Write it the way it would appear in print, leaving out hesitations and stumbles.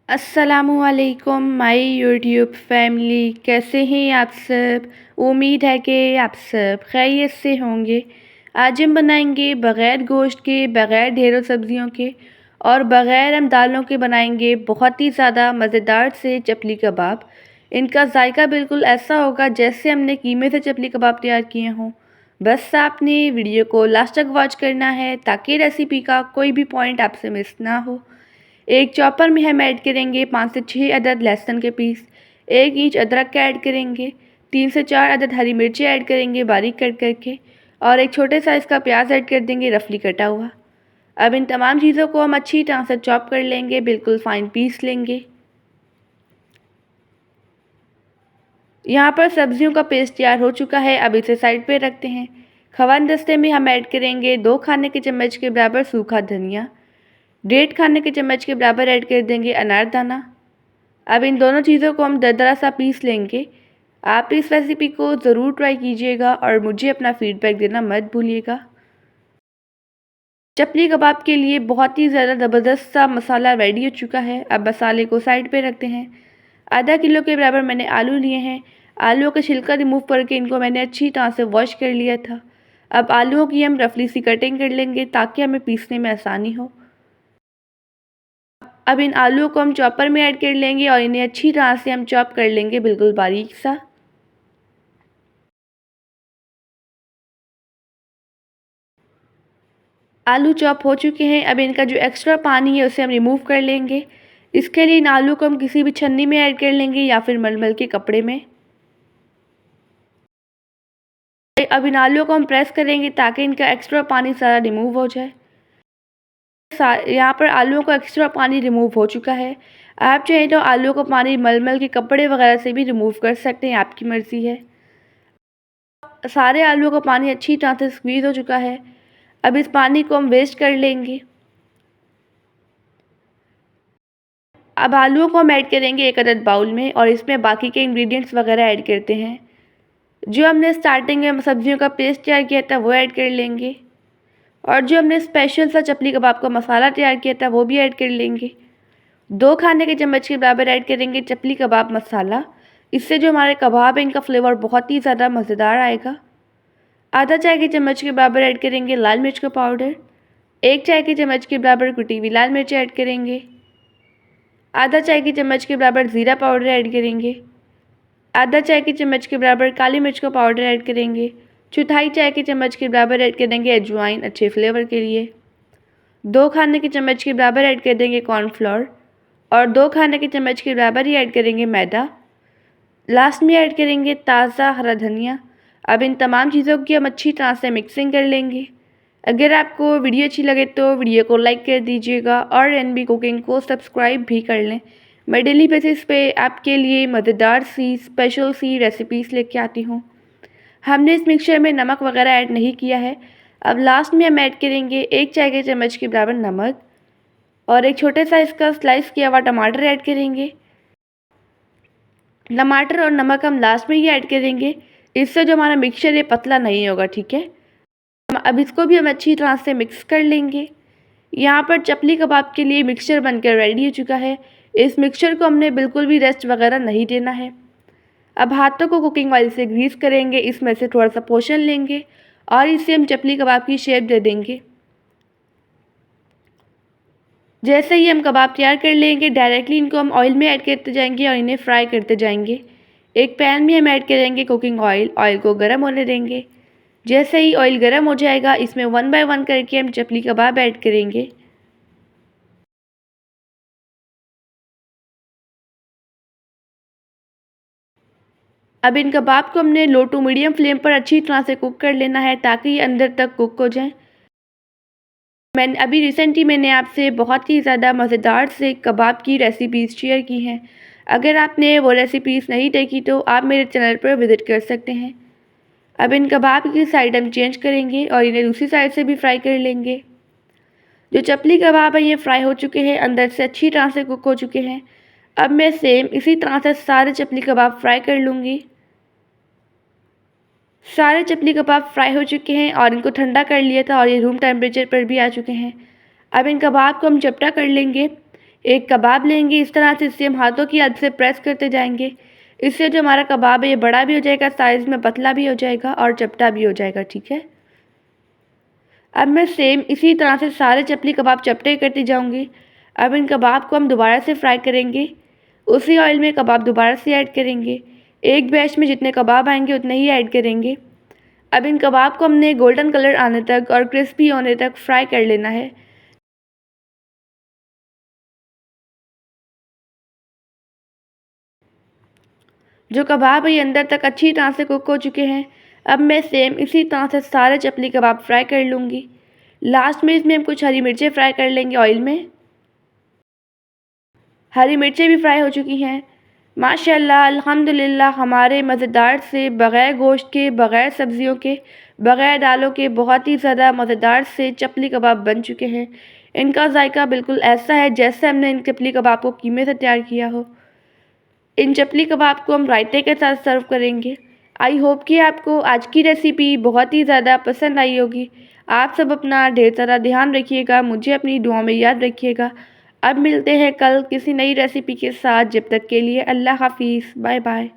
अस्सलामुअलैकुम my YouTube family, कैसे हैं आप सब। उम्मीद है कि आप सब खैरियत से होंगे। आज हम बनाएंगे बग़ैर गोश्त के, बग़ैर ढेरों सब्जियों के और बग़ैर हम दालों के बनाएंगे बहुत ही ज़्यादा मज़ेदार से चपली कबाब। इनका जायका बिल्कुल ऐसा होगा जैसे हमने कीमे से चपली कबाब तैयार किए हों। बस आपने वीडियो को लास्ट तक वॉच करना है ताकि रेसिपी का कोई भी पॉइंट आपसे मिस ना हो। एक चॉपर में हम ऐड करेंगे 5 से 6 अदद लहसुन के पीस, 1 इंच अदरक का ऐड करेंगे, 3 से 4 अदद हरी मिर्ची ऐड करेंगे बारीक कट करके और एक छोटे साइज़ का प्याज ऐड कर देंगे रफली कटा हुआ। अब इन तमाम चीज़ों को हम अच्छी तरह से चॉप कर लेंगे, बिल्कुल फाइन पीस लेंगे। यहाँ पर सब्जियों का पेस्ट तैयार हो चुका है, अब इसे साइड पे रखते हैं। खवान दस्ते में हम ऐड करेंगे 2 खाने के चम्मच के बराबर सूखा धनिया, 1.5 खाने के चम्मच के बराबर ऐड कर देंगे अनारदाना। अब इन दोनों चीज़ों को हम दरदरा सा पीस लेंगे। आप इस रेसिपी को ज़रूर ट्राई कीजिएगा और मुझे अपना फीडबैक देना मत भूलिएगा। चपली कबाब के लिए बहुत ही ज़्यादा ज़बरदस्त सा मसाला रेडी हो चुका है। अब मसाले को साइड पे रखते हैं। आधा किलो के बराबर मैंने आलू लिए हैं। आलूओं का छिलका रिमूव करके इनको मैंने अच्छी तरह से वॉश कर लिया था। अब आलूओं की हम रफली सी कटिंग कर लेंगे ताकि हमें पीसने में आसानी हो। अब इन आलूओं को हम चॉपर में ऐड कर लेंगे और इन्हें अच्छी तरह से हम चॉप कर लेंगे बिल्कुल बारीक सा। आलू चॉप हो चुके हैं। अब इनका जो एक्स्ट्रा पानी है उसे हम रिमूव कर लेंगे। इसके लिए इन आलू को हम किसी भी छन्नी में ऐड कर लेंगे या फिर मलमल के कपड़े में। अब इन आलू को हम प्रेस करेंगे ताकि इनका एक्स्ट्रा पानी सारा रिमूव हो जाए। यहाँ पर आलूओं का एक्स्ट्रा पानी रिमूव हो चुका है। आप चाहें तो आलू को पानी मलमल के कपड़े वगैरह से भी रिमूव कर सकते हैं, आपकी मर्ज़ी है। सारे आलूओं का पानी अच्छी तरह से स्क्वीज़ हो चुका है। अब इस पानी को हम वेस्ट कर लेंगे। अब आलूओं को हम ऐड करेंगे एक अदद बाउल में और इसमें बाकी के इंग्रेडिएंट्स वगैरह ऐड करते हैं। जो हमने स्टार्टिंग में सब्जियों का पेस्ट तैयार किया था वो ऐड कर लेंगे और जो हमने स्पेशल सा चपली कबाब का मसाला तैयार किया था वो भी ऐड कर लेंगे। 2 खाने के चम्मच के बराबर ऐड करेंगे चपली कबाब मसाला। इससे जो हमारे कबाब है इनका फ्लेवर बहुत ही ज़्यादा मज़ेदार आएगा। आधा चाय के चम्मच के बराबर ऐड करेंगे लाल मिर्च का पाउडर। 1 चाय के चम्मच के बराबर कुटी हुई लाल मिर्च ऐड करेंगे। आधा चाय के चम्मच के बराबर ज़ीरा पाउडर ऐड करेंगे। आधा चाय के चम्मच के बराबर काली मिर्च का पाउडर ऐड करेंगे। चौथाई चाय के चम्मच के बराबर ऐड करेंगे अजवाइन अच्छे फ्लेवर के लिए। 2 खाने के चम्मच के बराबर ऐड कर देंगे कॉर्नफ्लोर और 2 खाने के चम्मच के बराबर ही ऐड करेंगे मैदा। लास्ट में ऐड करेंगे ताज़ा हरा धनिया। अब इन तमाम चीज़ों की हम अच्छी तरह से मिक्सिंग कर लेंगे। अगर आपको वीडियो अच्छी लगे तो वीडियो को लाइक कर दीजिएगा और एनबी कुकिंग को सब्सक्राइब भी कर लें। मैं डेली बेसिस पे आपके लिए मज़ेदार सी स्पेशल सी रेसिपीज़ लेके आती हूँ। हमने इस मिक्सचर में नमक वगैरह ऐड नहीं किया है। अब लास्ट में हम ऐड करेंगे 1 चाय के चम्मच के बराबर नमक और एक छोटे साइज़ का स्लाइस किया हुआ टमाटर ऐड करेंगे। टमाटर और नमक हम लास्ट में ही ऐड करेंगे, इससे जो हमारा मिक्सचर है पतला नहीं होगा, ठीक है। अब इसको भी हम अच्छी तरह से मिक्स कर लेंगे। यहाँ पर चपली कबाब के लिए मिक्सचर बनकर रेडी हो चुका है। इस मिक्सचर को हमने बिल्कुल भी रेस्ट वगैरह नहीं देना है। अब हाथों को कुकिंग ऑयल से ग्रीस करेंगे, इसमें से थोड़ा सा पोर्शन लेंगे और इसे हम चपली कबाब की शेप दे देंगे। जैसे ही हम कबाब तैयार कर लेंगे डायरेक्टली इनको हम ऑयल में ऐड करते जाएंगे और इन्हें फ्राई करते जाएंगे। एक पैन में हम ऐड करेंगे कुकिंग ऑयल। ऑयल को गर्म होने देंगे। जैसे ही ऑयल गर्म हो जाएगा इसमें 1 बाय 1 करके हम चपली कबाब ऐड करेंगे। अब इन कबाब को हमने लो टू मीडियम फ्लेम पर अच्छी तरह से कुक कर लेना है ताकि ये अंदर तक कुक हो जाए। मैंने आपसे बहुत ही ज़्यादा मज़ेदार से कबाब की रेसिपीज़ शेयर की हैं। अगर आपने वो रेसिपीज़ नहीं देखी तो आप मेरे चैनल पर विज़िट कर सकते हैं। अब इन कबाब की साइड हम चेंज करेंगे और इन्हें दूसरी साइड से भी फ्राई कर लेंगे। जो चपली कबाब है ये फ्राई हो चुके हैं, अंदर से अच्छी तरह से कुक हो चुके हैं। अब मैं सेम इसी तरह से सारे चपली कबाब फ्राई कर लूँगी। सारे चपली कबाब फ्राई हो चुके हैं और इनको ठंडा कर लिया था और ये रूम टेम्परेचर पर भी आ चुके हैं। अब इन कबाब को हम चपटा कर लेंगे। एक कबाब लेंगे इस तरह से, इसे हम हाथों की हेल्प से प्रेस करते जाएंगे। इससे जो हमारा कबाब है ये बड़ा भी हो जाएगा, साइज़ में पतला भी हो जाएगा और चपटा भी हो जाएगा, ठीक है। अब मैं सेम इसी तरह से सारे चपली कबाब चपटे करती जाऊंगी। अब इन कबाब को हम दोबारा से फ्राई करेंगे। उसी ऑयल में कबाब दोबारा से ऐड करेंगे। एक बैच में जितने कबाब आएंगे उतने ही ऐड करेंगे। अब इन कबाब को हमने गोल्डन कलर आने तक और क्रिस्पी होने तक फ्राई कर लेना है। जो कबाब है ये अंदर तक अच्छी तरह से कुक हो चुके हैं। अब मैं सेम इसी तरह से सारे चपली कबाब फ्राई कर लूँगी। लास्ट में इसमें हम कुछ हरी मिर्चें फ्राई कर लेंगे ऑयल में। हरी मिर्चें भी फ्राई हो चुकी हैं। माशाल्लाह अल्हम्दुलिल्लाह हमारे मज़ेदार से बग़ैर गोश्त के, बग़ैर सब्ज़ियों के, बग़ैर दालों के बहुत ही ज़्यादा मज़ेदार से चपली कबाब बन चुके हैं। इनका ज़ायका बिल्कुल ऐसा है जैसे हमने इन चपली कबाब को कीमे से तैयार किया हो। इन चपली कबाब को हम रायते के साथ सर्व करेंगे। आई होप कि आपको आज की रेसिपी बहुत ही ज़्यादा पसंद आई होगी। आप सब अपना ढेर सारा ध्यान रखिएगा, मुझे अपनी दुआ में याद रखिएगा। अब मिलते हैं कल किसी नई रेसिपी के साथ। जब तक के लिए अल्लाह हाफ़िज़, बाय बाय।